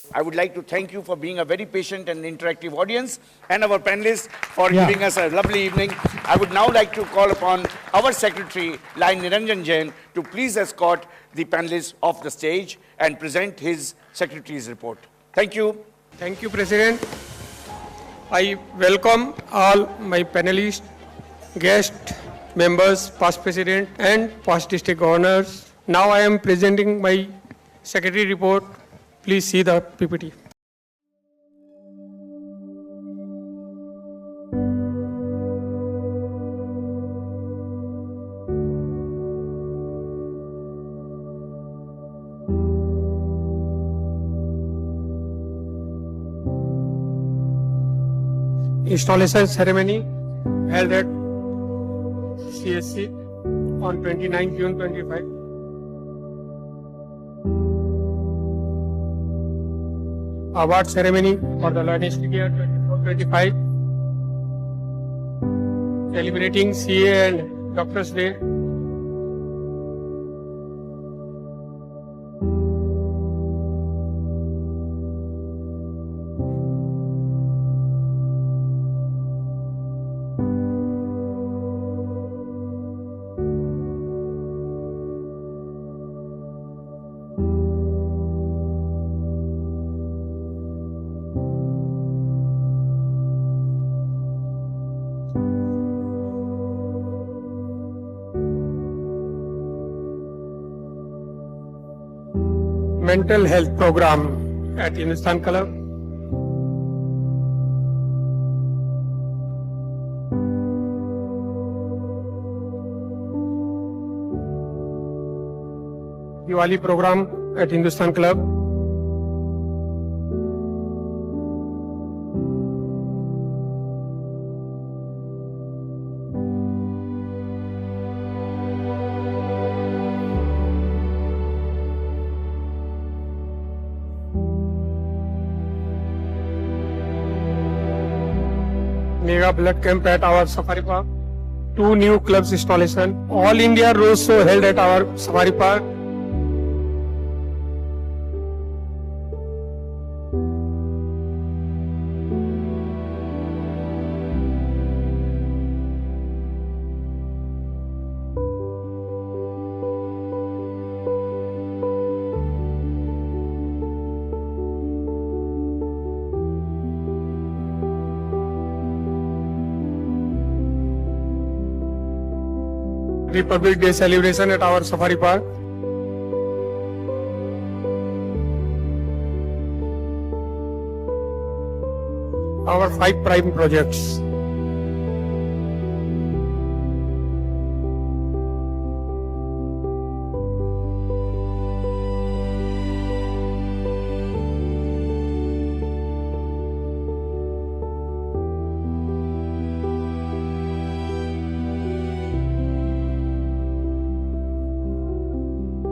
I would like to thank you for being a very patient and interactive audience, and our panelists for giving us a lovely evening. I would now like to call upon our secretary, Line Niranjan Jain, to please escort the panelists off the stage and present his secretary's report. Thank you. Thank you, President. I welcome all my panelists, guests, members, past president and past district governors. Now I am presenting my secretary report. Please see the PPT. Installation ceremony held at CSC on 29 June 25. Award ceremony for the latest year 24-25. Celebrating CA and Doctors Day. Mental health program at Hindustan Club. Diwali program at Hindustan Club. Mega blood camp at our Safari Park. 2 new clubs installation. All India Road Show held at our Safari Park. Republic Day celebration at our Safari Park. Our 5 prime projects.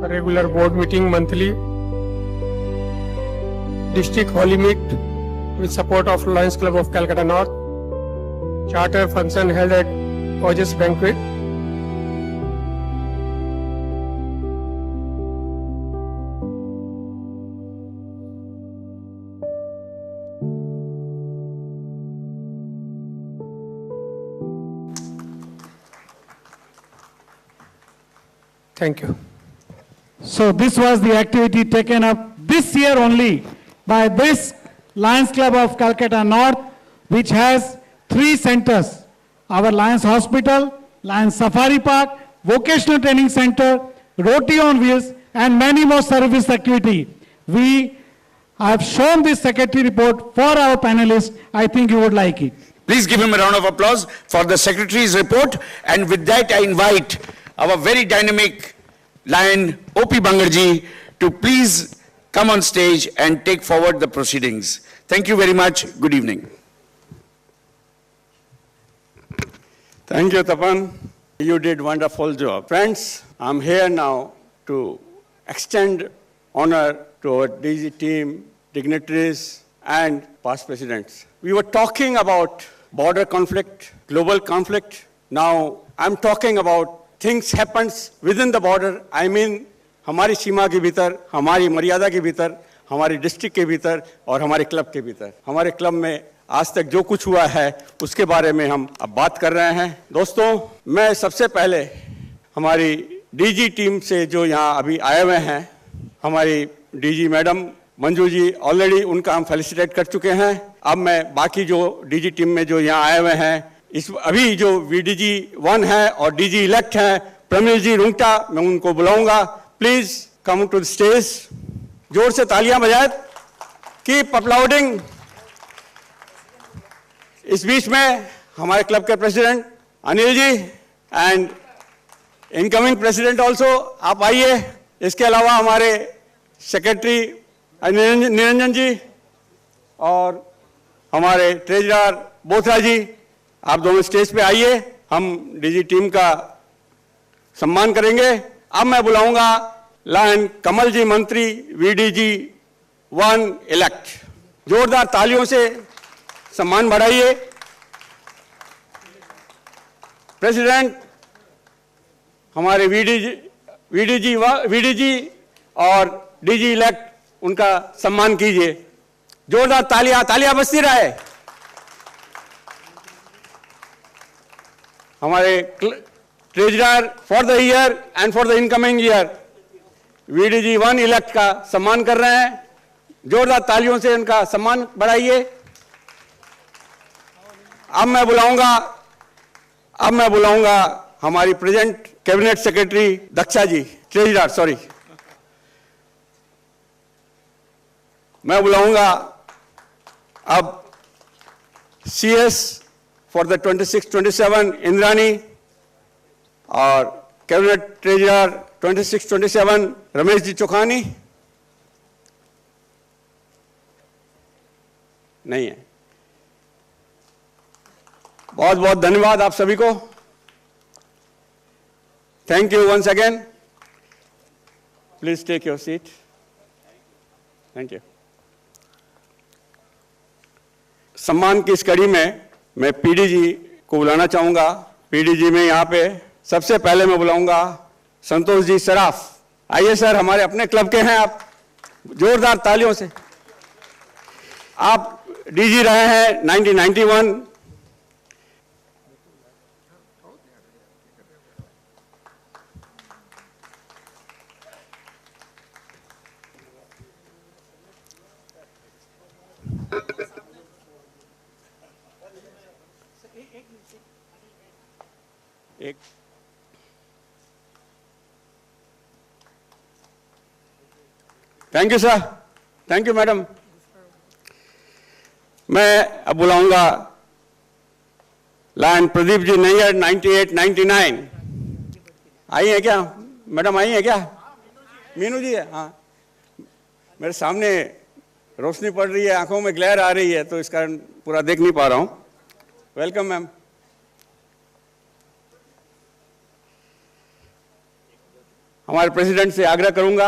Regular board meeting monthly. District Holy Meet with support of Lions Club of Calcutta North. Charter function held at Gorgeous Banquet. Thank you. So this was the activity taken up this year only by this Lions Club of Calcutta North, which has 3 centers: our Lions Hospital, Lions Safari Park, Vocational Training Center, Roti on Wheels, and many more service activity. We have shown this secretary report for our panelists. I think you would like it. Please give him a round of applause for the secretary's report. And with that, I invite our very dynamic Lion O.P. Bangarji to please come on stage and take forward the proceedings. Thank you very much. Good evening. Thank you, Tapan. You did wonderful job. Friends, I'm here now to extend honor to our DG team, dignitaries, and past presidents. We were talking about border conflict, global conflict. Now, I'm talking about things happens within the border. I mean, हमारी सीमा के भीतर, हमारी मर्यादा के भीतर, हमारी district के भीतर और हमारे क्लब के भीतर। हमारे क्लब में आज तक जो कुछ हुआ है उसके बारे में हम अब बात कर रहे हैं। दोस्तों, मैं सबसे पहले हमारी डीजी टीम से जो यहाँ अभी आए हुए हैं, हमारी DG madam Manju ji, already उनका हम फेलिसिटेट कर चुके हैं। अब मैं बाकी जो डीजी टीम में जो यहाँ आए हुए हैं, इस अभी जो वीडीजी 1 है और डीजी इलेक्ट हैं, प्रमिल जी रुंगटा, मैं उनको बुलाऊंगा। Please come to the stage. जोर से तालियां बजाएं, कीप अपलाउडिंग। इस बीच में हमारे क्लब के president Anil ji and incoming president also, आप आइए। इसके अलावा हमारे सेक्रेटरी निरंजन जी और हमारे ट्रेजरर बोथरा जी, आप दोनों स्टेज पे आइए। हम डीजी टीम का सम्मान करेंगे। अब मैं बुलाऊंगा लायन कमल जी, मंत्री वीडीजी 1 इलेक्ट। जोरदार तालियों से सम्मान बढ़ाइए। प्रेसिडेंट हमारे वीडीजी और डीजी इलेक्ट, उनका सम्मान कीजिए। जोरदार तालियां बजती रहे। हमारे treasurer for the year and for the incoming year VDG 1 elect का सम्मान कर रहे हैं। जोरदार तालियों से उनका सम्मान बढ़ाइए। अब मैं बुलाऊंगा हमारी present cabinet secretary Daksha ji, treasurer sorry, मैं बुलाऊंगा अब सीएस फॉर द 26-27 इंद्रानी और कैबिनेट ट्रेजरर 26-27 रमेश जी चौखानी। नहीं है। बहुत बहुत धन्यवाद आप सभी को। Thank you once again. Please take your seat. Thank you. सम्मान की इस कड़ी में मैं पीडीजी को बुलाना चाहूंगा। पीडीजी में यहाँ पे सबसे पहले मैं बुलाऊंगा संतोष जी सराफ। आइए सर, हमारे अपने क्लब के हैं आप। जोरदार तालियों से। आप डीजी रहे हैं 1991। एक thank you sir, thank you madam. मैं अब बुलाऊंगा लायन प्रदीप जी नैयर 98-99। आई है क्या मैडम? आई है क्या? मीनू जी है। हाँ, मेरे सामने रोशनी पड़ रही है, आंखों में ग्लेयर आ रही है, तो इस कारण पूरा देख नहीं पा रहा हूं। Welcome ma'am. हमारे प्रेसिडेंट से आग्रह करूंगा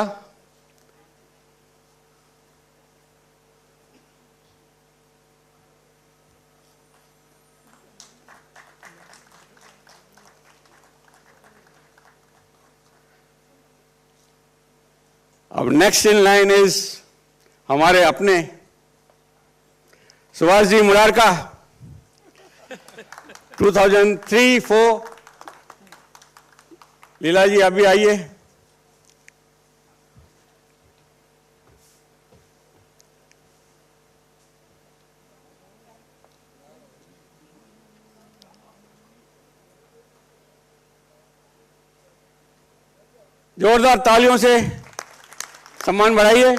अब नेक्स्ट इन लाइन इज हमारे अपने सुभाष जी मुरारका 2003-04। लीला जी आप भी आइए। जोरदार तालियों से सम्मान बढ़ाइए।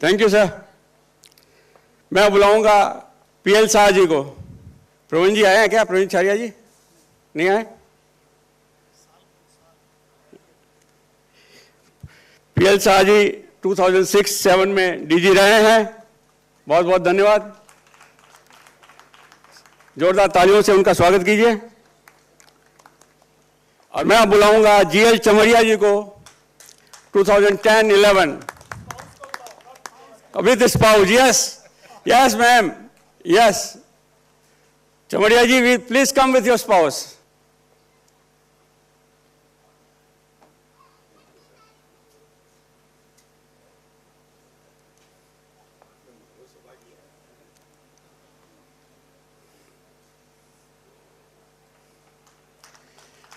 Thank you sir. मैं बुलाऊंगा पीएल शाह जी को। प्रवीण जी आए हैं क्या? प्रवीण छारिया जी नहीं आए? पीएल शाह जी 2006-07 में डीजी रहे हैं। बहुत बहुत धन्यवाद। जोरदार तालियों से उनका स्वागत कीजिए। और मैं बुलाऊंगा जीएल चमरिया जी को 2010-11 with spouse. Yes yes ma'am, yes. Chamadia ji, please come with your spouse.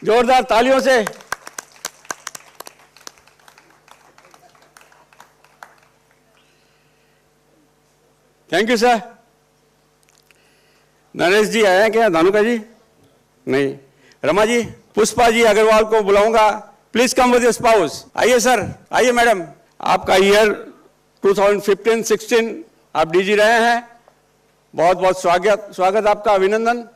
जोरदार तालियों से थैंक यू सर। नरेश जी आए हैं क्या? धानुका जी नहीं। रमा जी, पुष्पा जी अग्रवाल को बुलाऊंगा, please come with your spouse. आइए सर, आइए मैडम। आपका ईयर 2015-16 आप डीजी रहे हैं, बहुत बहुत स्वागत आपका, अभिनंदन।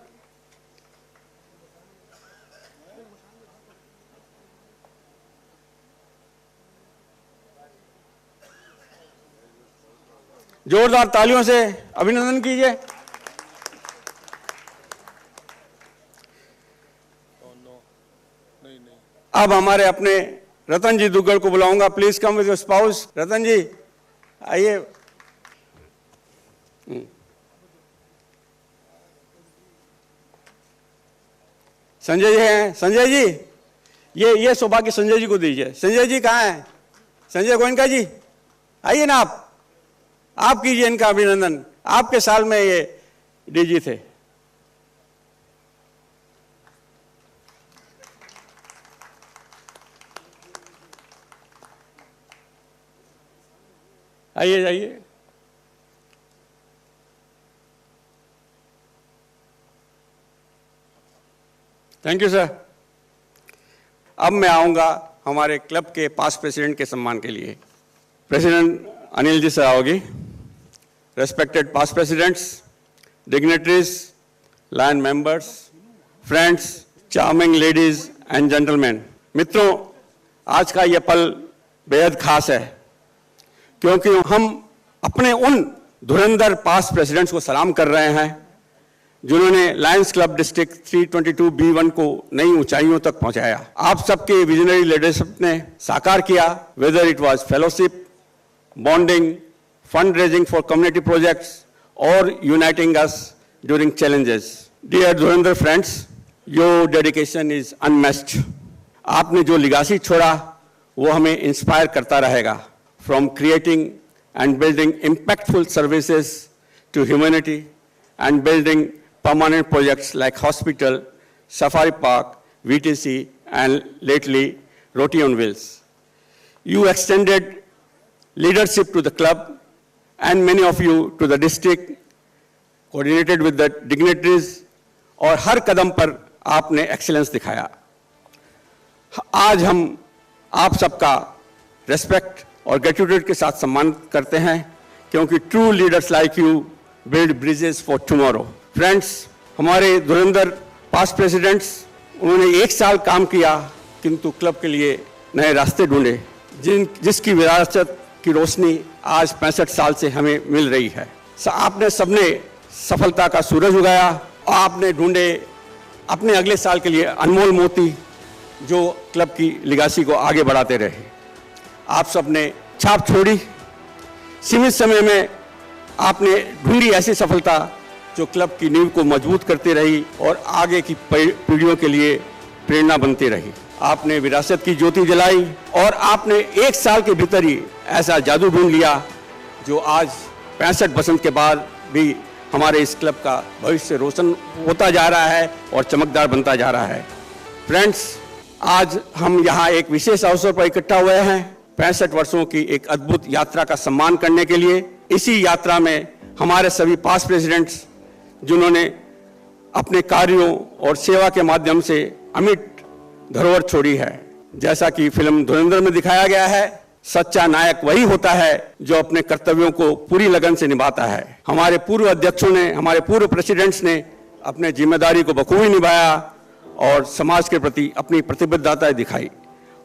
जोरदार तालियों से अभिनंदन कीजिए। अब हमारे अपने रतन जी दुग्गल को बुलाऊंगा, please come with your spouse. Ratan ji आइए। संजय जी हैं, संजय जी ये सौभाग्य संजय जी को दीजिए। संजय जी कहाँ हैं? संजय गोयनका जी आइए ना, आप कीजिए इनका अभिनंदन, आपके साल में ये डीजी थे। आइए आइए। Thank you sir. अब मैं आऊंगा हमारे क्लब के पास्ट प्रेसिडेंट के सम्मान के लिए। प्रेसिडेंट अनिल जी सर आओगी। Respected past presidents, dignitaries, Lion members, friends, charming ladies and gentlemen. मित्रों, आज का यह पल बेहद खास है क्योंकि हम अपने उन धुरंधर पास्ट प्रेसिडेंट्स को सलाम कर रहे हैं जिन्होंने लायंस क्लब डिस्ट्रिक्ट 322B1 को नई ऊंचाइयों तक पहुंचाया। आप सबके विजनरी लीडरशिप ने साकार किया, whether it was fellowship, bonding, fundraising for community projects or uniting us during challenges. Dear Dhurandhar friends, your dedication is unmatched. आपने जो legacy छोड़ा वो हमें इंस्पायर करता रहेगा। From creating and building impactful services to humanity and building permanent projects like hospital, safari park, VTC and lately Roti on Wheels. You extended leadership to the club and many of you to the district, coordinated with the dignitaries, और हर कदम पर आपने excellence दिखाया। आज हम आप सबका respect और gratitude के साथ सम्मान करते हैं क्योंकि true leaders like you build bridges for tomorrow. Friends, हमारे धुरंधर पास्ट प्रेसिडेंट्स, उन्होंने 1 साल काम किया किंतु क्लब के लिए नए रास्ते ढूंढे, जिसकी विरासत की रोशनी आज 65 साल से हमें मिल रही है। आपने सबने सफलता का सूरज उगाया और आपने ढूंढे अपने अगले साल के लिए अनमोल मोती जो क्लब की लिगासी को आगे बढ़ाते रहे। आप सबने छाप छोड़ी। सीमित समय में आपने ढूंढी ऐसी सफलता जो क्लब की नींव को मजबूत करती रही और आगे की पीढ़ियों के लिए प्रेरणा बनती रही। आपने विरासत की ज्योति जलाई और आपने 1 साल के भीतर ही ऐसा जादू ढूंढ लिया जो आज 65 बसंत के बाद भी हमारे इस क्लब का भविष्य रोशन होता जा रहा है और चमकदार बनता जा रहा है। फ्रेंड्स, आज हम यहाँ एक विशेष अवसर पर इकट्ठा हुए हैं 65 वर्षों की एक अद्भुत यात्रा का सम्मान करने के लिए। इसी यात्रा में हमारे सभी पास्ट प्रेसिडेंट्स जिन्होंने अपने कार्यों और सेवा के माध्यम से अमिट धरोहर छोड़ी है। जैसा कि फिल्म धुरंधर में दिखाया गया है, सच्चा नायक वही होता है जो अपने कर्तव्यों को पूरी लगन से निभाता है। हमारे पूर्व अध्यक्षों ने, हमारे पूर्व प्रेसिडेंट्स ने अपने जिम्मेदारी को बखूबी निभाया और समाज के प्रति अपनी प्रतिबद्धता दिखाई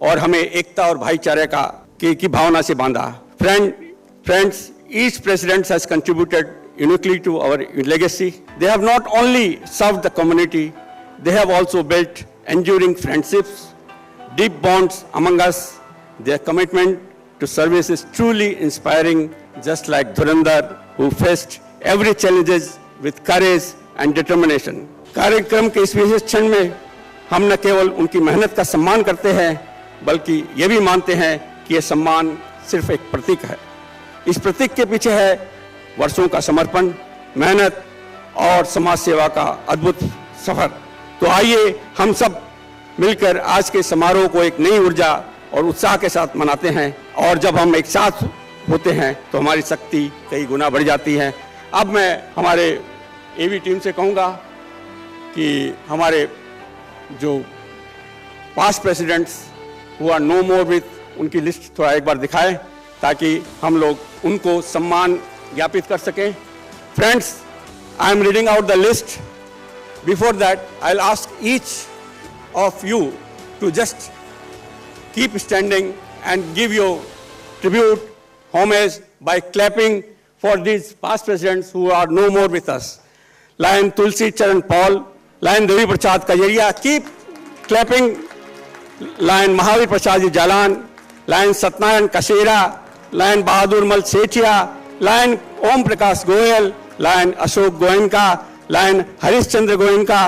और हमें एकता और भाईचारे की भावना से बांधा। Friends, each president has contributed uniquely to our legacy. They have not only served the community, they have also built enduring friendships, deep bonds among us. Their commitment to service is truly inspiring, just like Dhurandhar, who faced every challenge with courage and determination. कार्यक्रम के इस विशेष क्षण में हम न केवल उनकी मेहनत का सम्मान करते हैं, बल्कि ये भी मानते हैं कि ये सम्मान सिर्फ एक प्रतीक है। इस प्रतीक के पीछे है वर्षों का समर्पण, मेहनत और समाज सेवा का अद्भुत सफर। तो आइए हम सब मिलकर आज के समारोह को एक नई ऊर्जा और उत्साह के साथ मनाते हैं, और जब हम एक साथ होते हैं तो हमारी शक्ति कई गुना बढ़ जाती है। अब मैं हमारे एवी टीम से कहूँगा कि हमारे जो past presidents who are no more with, उनकी लिस्ट थोड़ा एक बार दिखाएं ताकि हम लोग उनको सम्मान ज्ञापित कर सकें। Friends, I am reading out the list. Before that I will ask each of you to just keep standing and give your tribute, homage by clapping for these past presidents who are no more with us. Lion Tulsi Charan Paul, Lion Devi Prasad Kajaria, keep clapping. Lion Mahavir Prasad Ji Jalan, Lion Satnayan Kasera, Lion Bahadur Mal Sethia, Lion Om Prakash Goyal, Lion Ashok Goenka, Lion Harish Chandra Goenka,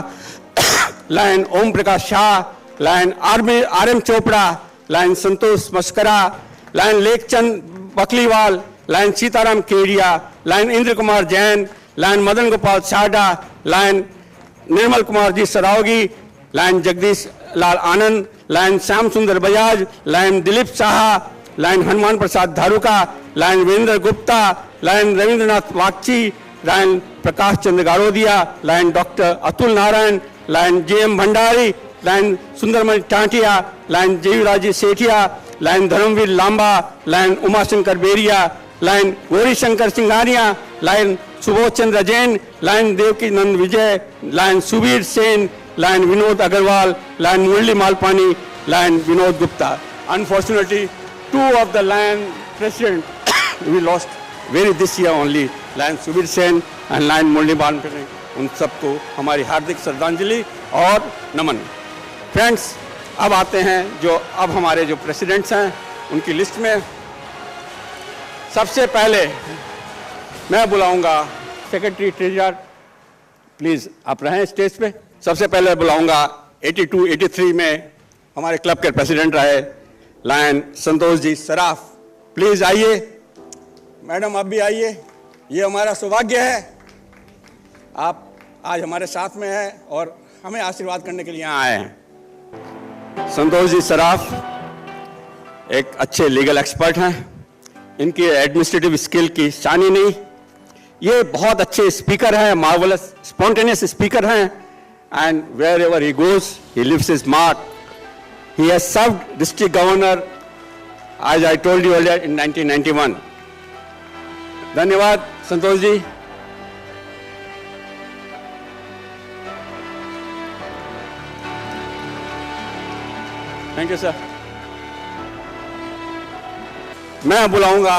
lion Om Prakash Shah, lion R M. Chopra, lion Santosh Maskara, lion Lekhchand Bakliwal, lion Sitaram Kedia, lion Indra Kumar Jain, lion Madan Gopal Sada, lion Nirmal Kumar ji Saraogi, lion Jagdish Lal Anand, lion Shyam Sundar Bajaj, lion Dilip Saha, lion Hanuman Prasad Dharuka, lion Virendra Gupta, lion Rabindranath Bagchi, lion Prakash Chandra Garodia, lion doctor Atul Narayan, lion J M. Bhandari, lion Sundarmani Tantia, lion जीवराजी Sethia, lion Dharamvir Lamba, lion Umashankar Beria, lion Gaurishankar Singhania, lion Subodh Chandra Jain, lion Devki Nand Vijay, lion Subir Sen, lion Vinod Agarwal, lion Murli Malpani, lion Vinod Gupta. Unfortunately, two of the Lion president we lost very this year only, Lion Subir Sen and Lion Murli Malpani. उन सबको हमारी हार्दिक श्रद्धांजलि और नमन. Friends, अब आते हैं जो अब हमारे जो प्रेसिडेंट्स हैं उनकी लिस्ट में. सबसे पहले मैं बुलाऊंगा सेक्रेटरी ट्रेजरर, प्लीज आप रहें स्टेज पे. सबसे पहले बुलाऊंगा 82-83 में हमारे क्लब के प्रेसिडेंट रहे लायन संतोष जी सराफ. प्लीज आइए. मैडम आप भी आइए. ये हमारा सौभाग्य है, आप आज हमारे साथ में हैं और हमें आशीर्वाद करने के लिए यहाँ आए हैं. संतोष जी सराफ एक अच्छे लीगल एक्सपर्ट हैं. इनकी एडमिनिस्ट्रेटिव स्किल की शानी नहीं, ये बहुत अच्छे स्पीकर हैं, मार्वलस स्पॉन्टेनियस स्पीकर हैं. And wherever he goes he lives his mark. He has served district governor as I told you earlier in 1991. धन्यवाद Santosh ji. Thank you sir. मैं बुलाऊंगा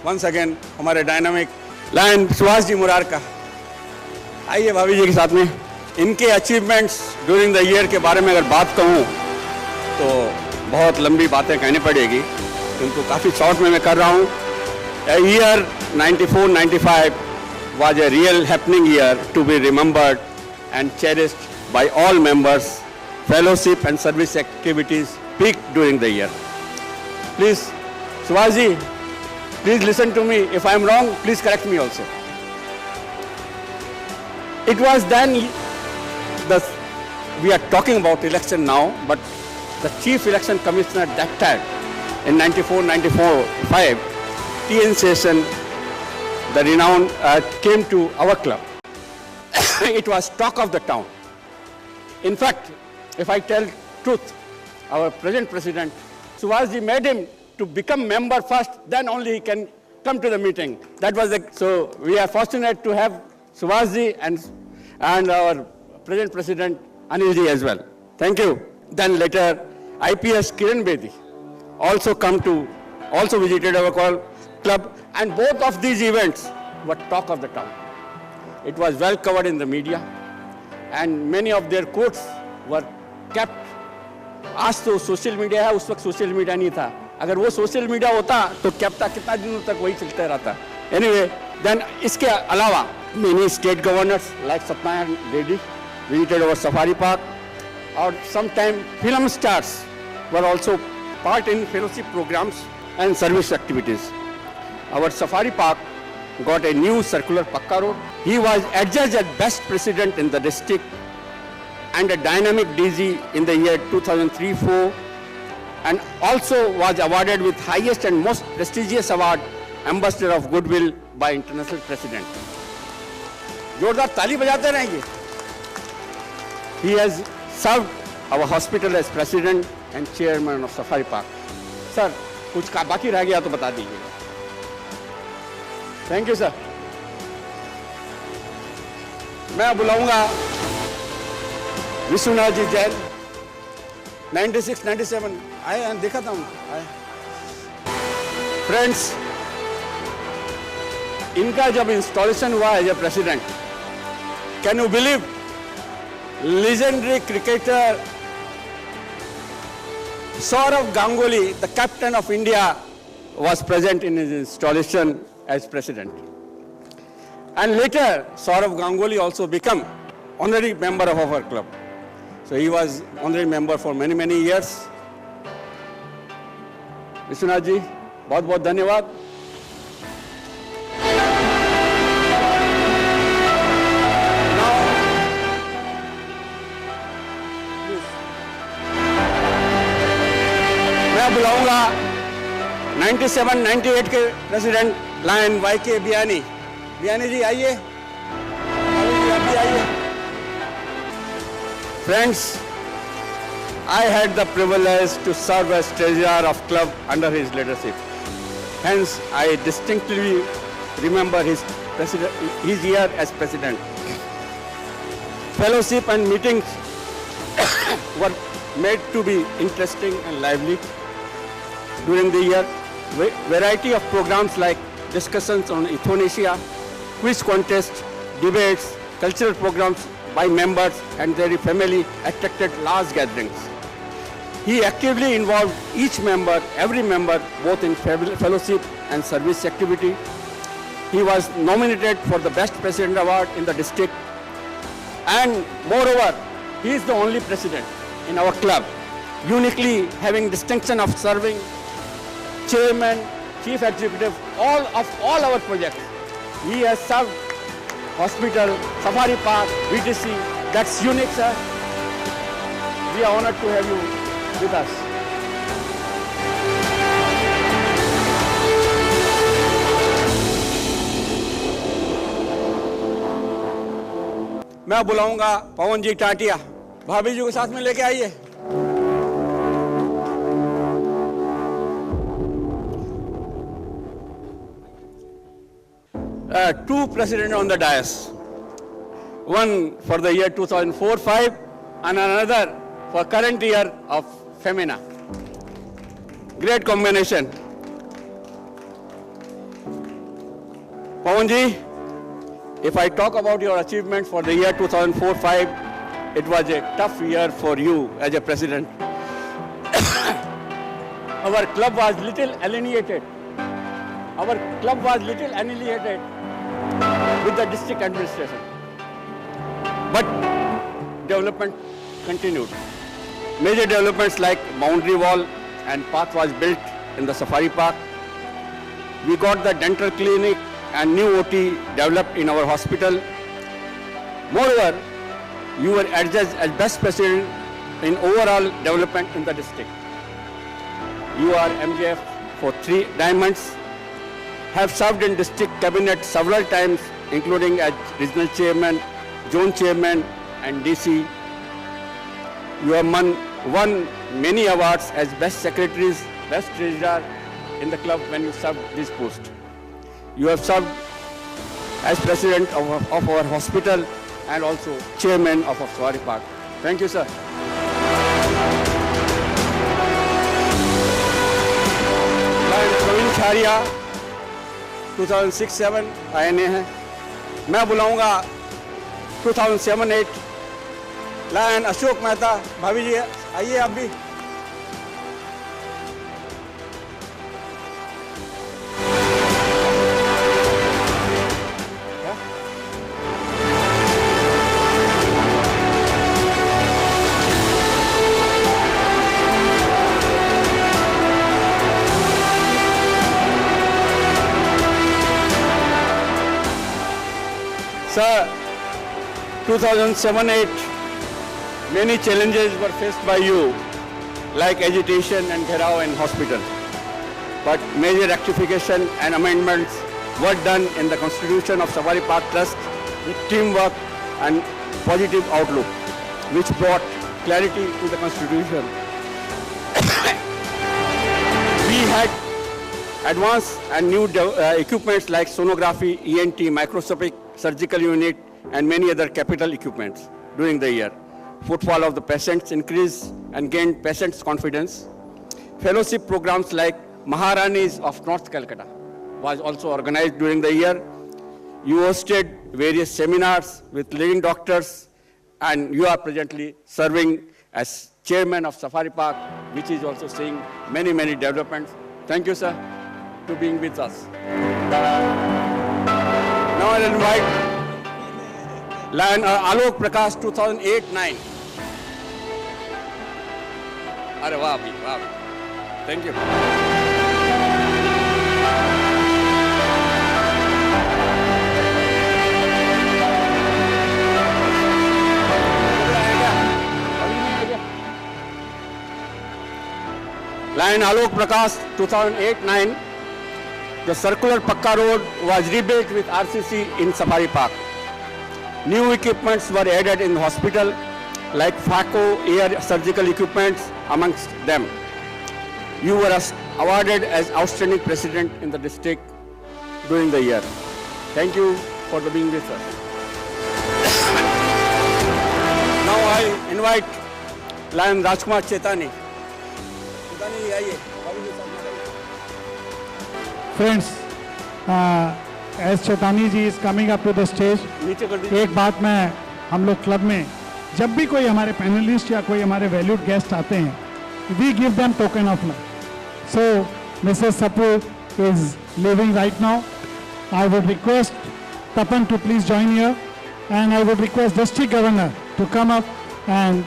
वंस अगेन हमारे डायनामिक लायन सुभाष जी मुरारका. आइए भाभी जी के साथ में. इनके अचीवमेंट्स ड्यूरिंग द ईयर के बारे में अगर बात कहूँ तो बहुत लंबी बातें कहनी पड़ेगी, किंतु काफ़ी शॉर्ट में मैं कर रहा हूँ. Year 94-95 was a real happening year to be remembered and cherished by all members. Fellowship and service activities peaked during the year. Please, Subhash ji, please listen to me. If I am wrong, please correct me also. It was then, we are talking about election now, but the chief election commissioner that time in 94-95, T.N. Session, the renowned, came to our club. It was talk of the town. In fact, if I tell truth, our present president, Subhash ji made him to become member first, then only he can come to the meeting. That was the, so we are fortunate to have Subhash ji and our present president Anil ji as well. Thank you. Then later, IPS Kiran Bedi also also visited our club, and both of these events were talk of the town. It was well covered in the media, and many of their quotes were kept. आज तो social media है, उस वक्त social media नहीं था. अगर वो social media होता तो क्या पता कितना दिनों तक वही चलता रहता. एनीवे, देन इसके अलावा Many state governors like Satyanarayana Reddy visited our safari park, or sometime film stars were also part in fellowship programs and service activities. Our safari park got a new circular Pakka road. He was adjudged as best president in the district and a dynamic DG in the year 2003-04, and also was awarded with highest and most prestigious award, Ambassador of Goodwill by International President. जोरदार ताली बजाते रहेंगे. He has served our hospital as president and chairman of Safari Park. Sir, कुछ का बाकी रह गया तो बता दीजिएगा. Thank you, sir. मैं बुलाऊंगा विश्वनाथ जी जैन. 96, 97 आए, देखा था आए. Friends, इनका जब इंस्टॉलेशन हुआ as a president, can you believe, legendary cricketer Sourav Ganguly, the captain of India, was present in his installation as president. And later, Sourav Ganguly also became honorary member of our club. So he was honorary member for many, many years. Vishwanath ji, बहुत बहुत धन्यवाद. मैं बुलाऊंगा 97-98 के president lion YK Biyani. Biyani ji आइए. आप भी आइए. Friends, I had the privilege to serve as treasurer of club under his leadership. Hence, I distinctly remember his year as president. Fellowship and meetings were made to be interesting and lively. During the year, variety of programs like discussions on euthanasia, quiz contest, debates, cultural programs by members and their family attracted large gatherings. He actively involved each member, every member, both in fellowship and service activity. He was nominated for the Best President Award in the district. And moreover, he is the only president in our club, uniquely having distinction of serving chairman, chief executive, all our projects. He has served hospital, safari park, VTC. That's unique, sir. We are honored to have you with us. मैं बुलाऊंगा पवन जी टाटिया. भाभी जी को साथ में लेके आइए. Two presidents on the dais. One for the year 2004-05 and another for current year of Femina. Great combination. Pawanji, if I talk about your achievements for the year 2004-05, it was a tough year for you as a president. Our club was little alienated. With the district administration. But development continued. Major developments like boundary wall and path was built in the safari park. We got the dental clinic and new OT developed in our hospital. Moreover, you were adjudged as best president in overall development in the district. You are MJF for 3 diamonds, have served in district cabinet several times, including as regional chairman, zone chairman and DC. You have won many awards as best secretaries, best treasurer in the club when you served this post. You have served as president of our hospital and also chairman of our safari park. Thank you, sir. Praveen Charia, 2006-07 INA है. मैं बुलाऊंगा 2007-08 lion Ashok Mehta. भाभी जी आइए आप भी. Sir, 2007-8, many challenges were faced by you, like agitation and Gherao in hospital. But major rectification and amendments were done in the constitution of Safari Park Trust with teamwork and positive outlook, which brought clarity to the constitution. We had advanced and new equipments like sonography, ENT, microscopic surgical unit, and many other capital equipments during the year. Footfall of the patients increased and gained patients' confidence. Fellowship programs like Maharanis of North Calcutta was also organized during the year. You hosted various seminars with leading doctors, and you are presently serving as chairman of Safari Park, which is also seeing many, many developments. Thank you, sir, to being with us. Now I'll invite Lion Alok Prakash 2008-9. Are wow, wow. Thank you. Lion Alok Prakash 2008-9. The circular Pakka road was rebuilt with RCC in Safari Park. New equipments were added in the hospital, like FACO air surgical equipments amongst them. You were awarded as outstanding president in the district during the year. Thank you for being with us. Now I invite Lion Rajkumar Chaitani. Chaitani, आइए. Friends, as Chaitani ji is coming up to the stage, नीचे कर दीजिए. एक बात मैं हम लोग club में जब भी कोई हमारे पैनलिस्ट या कोई हमारे वैल्यूड गेस्ट आते हैं, we give them token of love. So, Mrs. Sapu is leaving right now. I would request Tapan to please join here, and I would request District Governor to come up and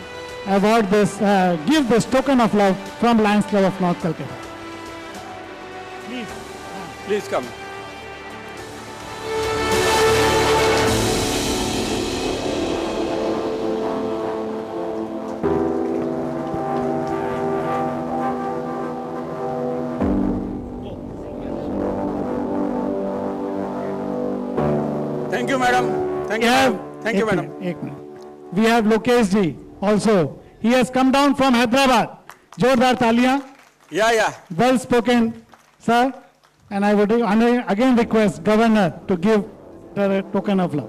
award this, give this token of love from Lions Club of North Calcutta. Please come. Thank you, madam. Thank you, madam. Thank you, madam. एक minute. We have Lokesh ji also. He has come down from Hyderabad. जोरदार तालियां. Yeah. Well spoken, sir. And I would again request Governor to give the token of love.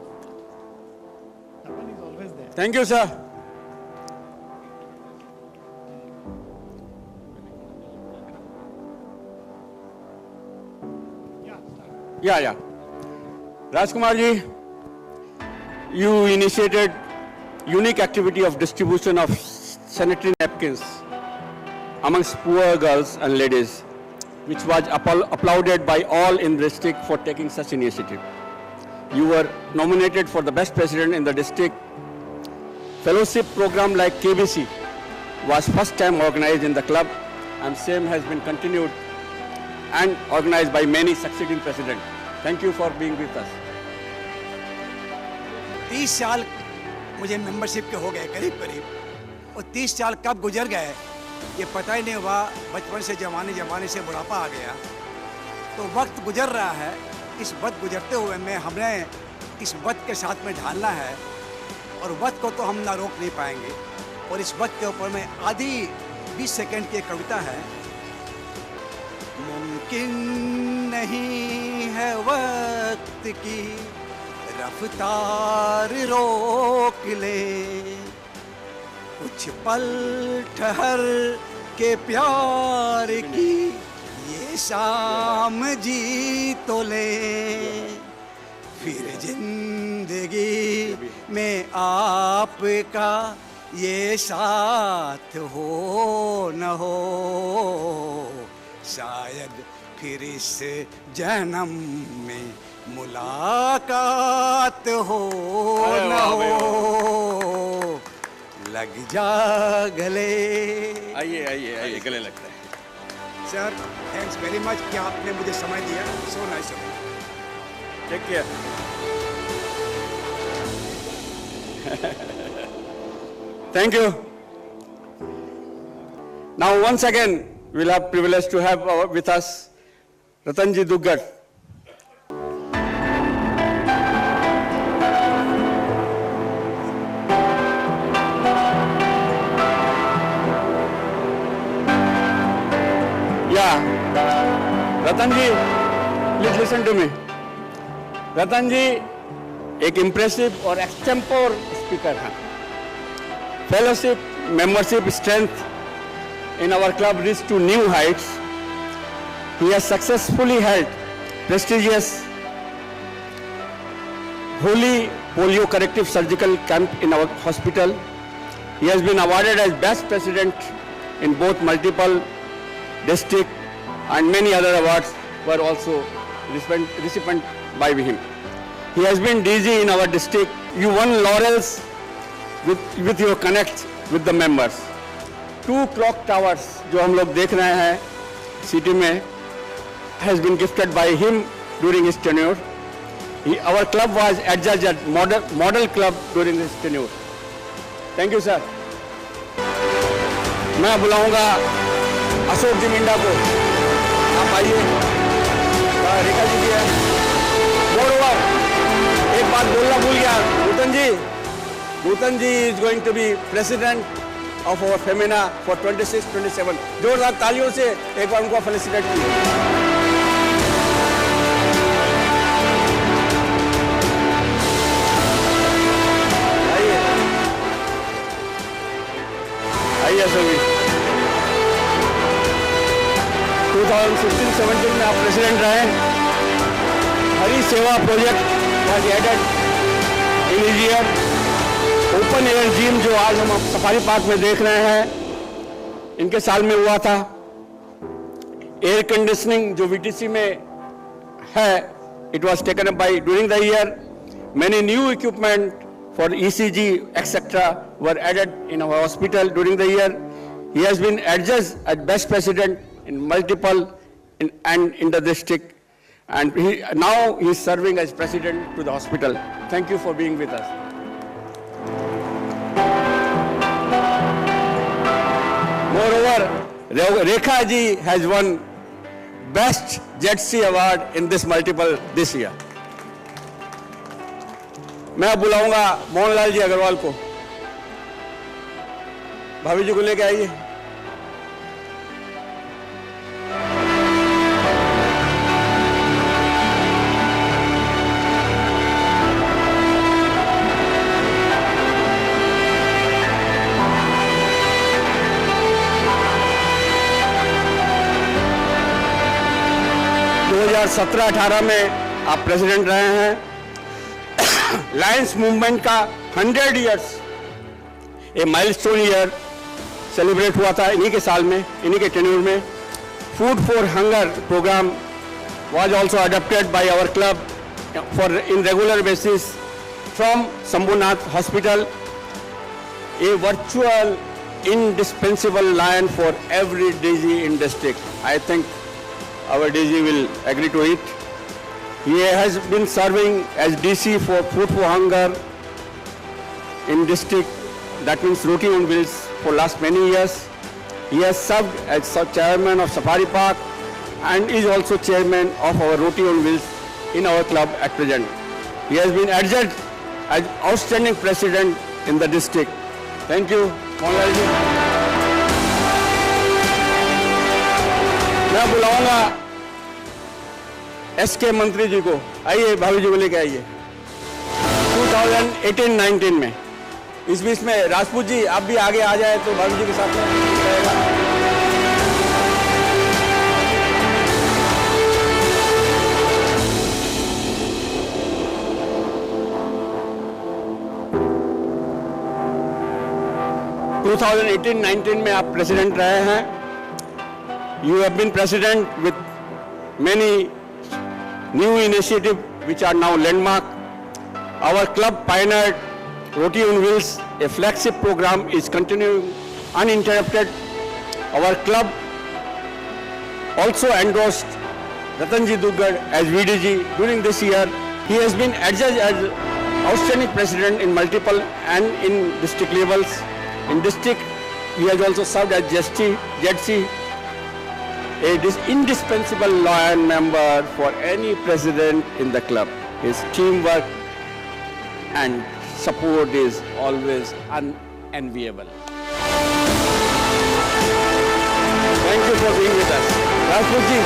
Thank you, sir. Yeah. Rajkumar ji, you initiated unique activity of distribution of sanitary napkins amongst poor girls and ladies, which was applauded by all in the district for taking such initiative. You were nominated for the best president in the district. Fellowship program like KBC was first time organized in the club, and same has been continued and organized by many succeeding presidents. Thank you for being with us. 30 साल मुझे membership के हो गए करीब और 30 साल कब गुजर गए ये पता ही नहीं हुआ। बचपन से जवानी से बुढ़ापा आ गया, तो वक्त गुजर रहा है। इस वक्त गुजरते हुए में हमने इस वक्त के साथ में ढालना है, और वक्त को तो हम ना रोक नहीं पाएंगे। और इस वक्त के ऊपर में आधी 20 सेकंड की कविता है। मुमकिन नहीं है वक्त की रफ्तार रोक ले, कुछ पल ठहर के प्यार की ये शाम जी तो ले, फिर जिंदगी में आपका ये साथ हो न हो, शायद फिर इस जन्म में मुलाकात हो न हो। लग जा गले। आइए गले लगता है। सर थैंक्स वेरी मच कि आपने मुझे समय दिया। So nice of you. Take care. Thank you. Now, once again, we'll have privilege to have with us Ratanji Duggar. Yeah, Ratanji, please listen to me. Ratanji एक impressive और extempore speaker हैं. Fellowship, membership strength in our club reached to new heights. He has successfully held prestigious Holy Polio Corrective Surgical Camp in our hospital. He has been awarded as best president in both multiple district and many other awards were also recipients by him. He has been DG in our district. You won laurels with your connect with the members. 2 clock towers जो हम लोग देख रहे हैं city में has been gifted by him during his tenure. Our club was adjudged as model club during his tenure. Thank you, sir. मैं बुलाऊंगा अशोक जी मिंडा को. आप आइए. रेखा जी भी है. मोरओवर एक बात बोलना भूल गया. Bhutan ji is going to be president of our Femina for 26-27. जोरदार तालियों से एक बार उनको फेलिसिटेट कीजिए. आइए सभी. 2016-17 में आप प्रेसिडेंट रहे. हरी सेवा project was added in his year. Open air gym जो आज हम सफारी पार्क में देख रहे हैं इनके साल में हुआ था. एयर कंडीशनिंग जो वीटीसी में है it was taken up by during the year. Many new equipment for ECG etcetera were added in our hospital during the year. He has been adjust as best president in multiple and in the district and now he is serving as president to the hospital. Thank you for being with us. Moreover, Rekha ji has won Best JETC award in this multiple this year. मैं बुलाऊंगा मोहनलाल जी अग्रवाल को. भाभी जी को लेके आइए. दो 2017-18 में आप president रहे हैं. लायंस मूवमेंट का 100 इयर्स ए माइलस्टोन ईयर सेलिब्रेट हुआ था इन्हीं के साल में, इन्हीं के टेन्योर में. Food for hunger programme was also adopted by our club for in regular basis from Shambhunath hospital. A virtual indispensable lion for every DG in district. I think our DG will agree to it. He has been serving as DC for Food for Hunger in district, that means Roti on Wheels, for last many years. He has served as chairman of Safari Park and is also chairman of our Roti on Wheels in our club at present. He has been adjudged as outstanding president in the district. Thank you, Mohanlal ji. मैं बुलाऊंगा SK मंत्री जी को. आइए भाभी जी को लेके आइए. 2018-19 में इस बीच में राजपूत जी आप भी आगे आ जाए तो भाभी जी के साथ में रहेगा. टू 2018-19 में आप प्रेसिडेंट रहे हैं. You have been president with many new initiatives which are now landmark. Our club pioneered Roti on Wheels, a flagship program is continuing uninterrupted. Our club also endorsed Ratanji Duggar as VDG during this year. He has been adjudged as outstanding president in multiple and in district levels. In district, he has also served as ZC, a indispensable loyal member for any president in the club. His teamwork and support is always unenviable. Thank you for being with us. Rajput ji.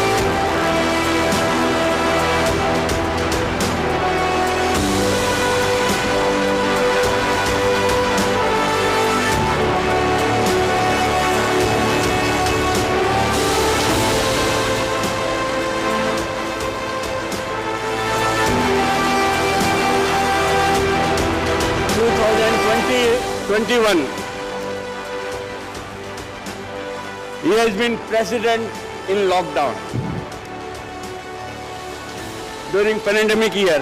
He has been president in lockdown during pandemic year,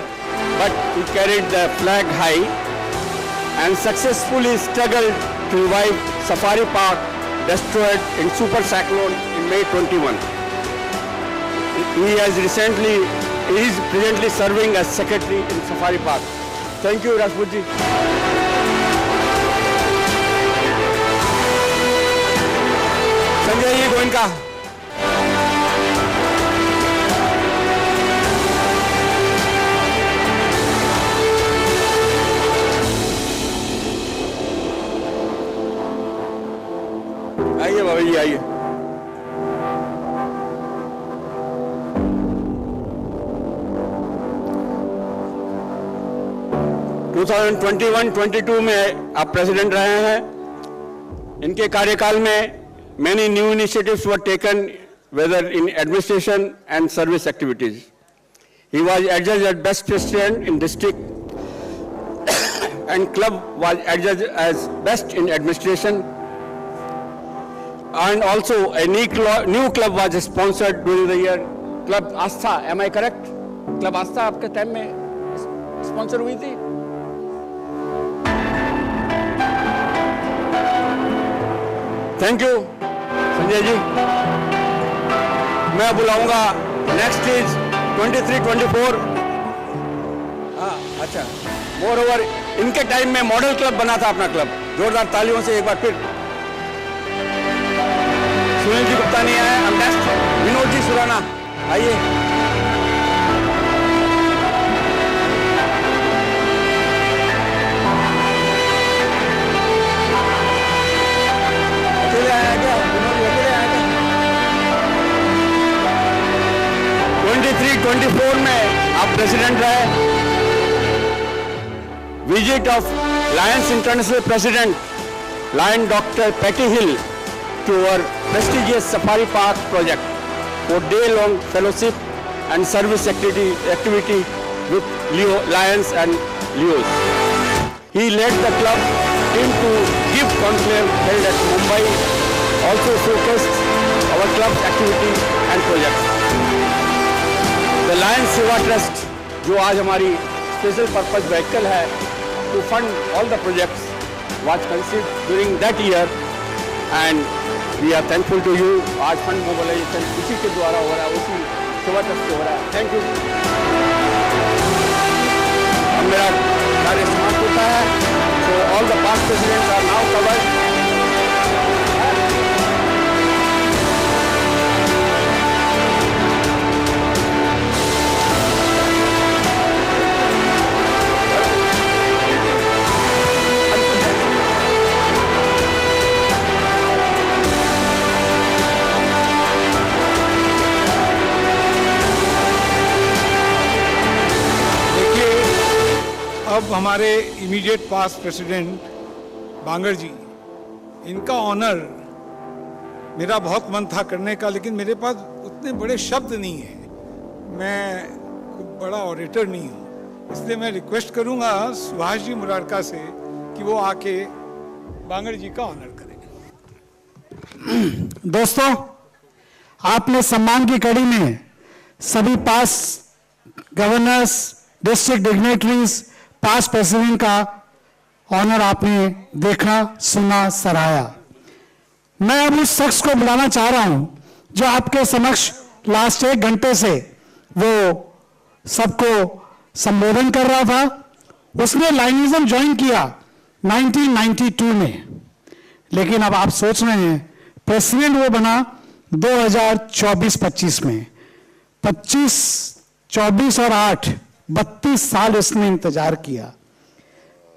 but he carried the flag high and successfully struggled to revive Safari Park destroyed in super cyclone in May 21. He is presently serving as secretary in Safari Park. Thank you, Rajput ji. Sanjay ji Goenka. आइए बाबा जी आइए। (2021-22) में आप president रहे हैं। इनके कार्यकाल में many new initiatives were taken, whether in administration and service activities. He was adjudged as best president in district and club was adjudged as best in administration. And also a new club was sponsored during the year, Club Astha. Am I correct? Club Astha आपके time में sponsor हुई थी? Thank you. Sanjay ji, मैं बुलाऊंगा next is 23-24। हाँ अच्छा, more over इनके time में model club बना था अपना क्लब। जोरदार तालियों से एक बार फिर। सुनील जी गुप्ता नहीं आए, हम नेक्स्ट विनोद जी सुराना आइए। अकेले आया क्या? 23-24 में आप प्रेसिडेंट रहे। Visit of Lions International president lion doctor Patty Hill to our prestigious Safari Park project for day-long fellowship and service activity with lions and leos. He led the club team to give conclave held at Mumbai, also showcased our club's activity and projects. The Lions Seva Trust, जो आज हमारी special purpose vehicle है to fund all the projects, was conceived during that year and we are thankful to you. आज fund mobilisation इसी के द्वारा हो रहा है, उसी सेवा ट्रस्ट से हो रहा है। Thank you. अब मेरा कार्य समाप्त होता है। So all the past presidents are now covered. अब हमारे इमीडिएट पास्ट प्रेसिडेंट बांगर जी, इनका ऑनर मेरा बहुत मन था करने का, लेकिन मेरे पास उतने बड़े शब्द नहीं हैं। मैं खूब बड़ा ऑरेटर नहीं हूँ, इसलिए मैं रिक्वेस्ट करूँगा सुभाष जी मुरारका से कि वो आके बांगर जी का ऑनर करें। दोस्तों, आपने सम्मान की कड़ी में सभी past governors, district dignitaries, past president का ऑनर आपने देखा, सुना, सराहा। मैं अब उस शख्स को बुलाना चाह रहा हूं जो आपके समक्ष लास्ट 1 घंटे से वो सबको संबोधन कर रहा था। उसने लाइनिज्म ज्वाइन किया 1992 में, लेकिन अब आप सोच रहे हैं प्रेसिडेंट वो बना 2024-25 में। 25, 24 और 8 32 साल उसने इंतजार किया।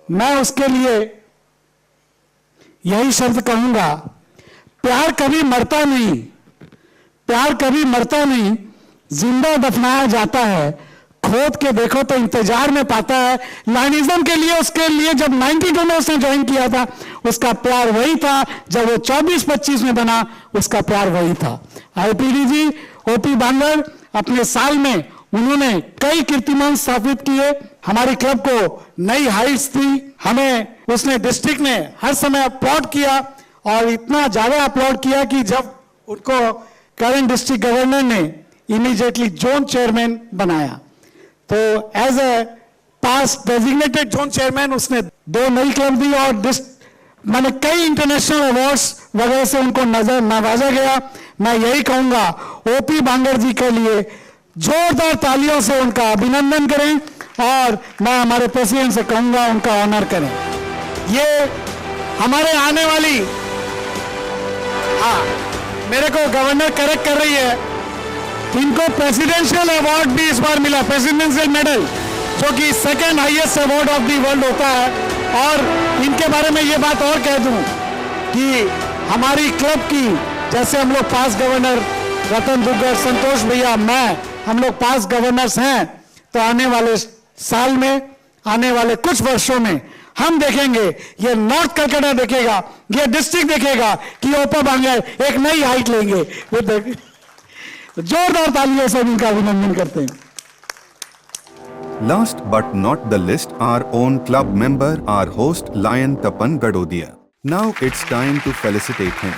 मैं उसके लिए यही शब्द कहूंगा, प्यार कभी मरता नहीं, प्यार कभी मरता नहीं, जिंदा दफनाया जाता है, खोद के देखो तो इंतजार में पाता है। लाइनिज्म के लिए, उसके लिए जब 92 में उसने ज्वाइन किया था, उसका प्यार वही था, जब वो 24-25 में बना, उसका प्यार वही था। आईपीडी जी, ओपी बांगर अपने साल में उन्होंने कई कीर्तिमान स्थापित किए, हमारी क्लब को नई हाइट्स दी, हमें उसने डिस्ट्रिक्ट ने हर समय अपलॉड किया, और इतना ज्यादा अपलॉड किया कि जब उनको करंट डिस्ट्रिक्ट गवर्नर ने इमीडिएटली जोन चेयरमैन बनाया, तो as a past designated zone chairman उसने 2 नई क्लब दी, और मैंने कई इंटरनेशनल अवार्ड्स वगैरह से उनको नवाजा गया। मैं यही कहूंगा, ओपी बांगर जी के लिए जोरदार तालियों से उनका अभिनंदन करें, और मैं हमारे प्रेसिडेंट से कहूंगा उनका ऑनर करें। ये हमारे आने वाली, मेरे को गवर्नर करेक्ट कर रही है, इनको प्रेसिडेंशियल अवार्ड भी इस बार मिला, प्रेसिडेंशियल मेडल, जो कि second highest award of the world होता है। और इनके बारे में ये बात और कह दूं कि हमारी क्लब की, जैसे हम लोग पास गवर्नर रतन दुग्गल, संतोष भैया, मैं, हम लोग पास गवर्नर्स हैं, तो आने वाले साल में, आने वाले कुछ वर्षों में हम देखेंगे, ये नॉर्थ कलकत्ता देखेगा, ये डिस्ट्रिक्ट देखेगा कि ओपी बांगर एक नई हाइट लेंगे। जोरदार तालियों से उनका अभिनंदन करते हैं। Last but not the least, our own club member, our host Lion Tapan Gadodia. Now it's time to felicitate him.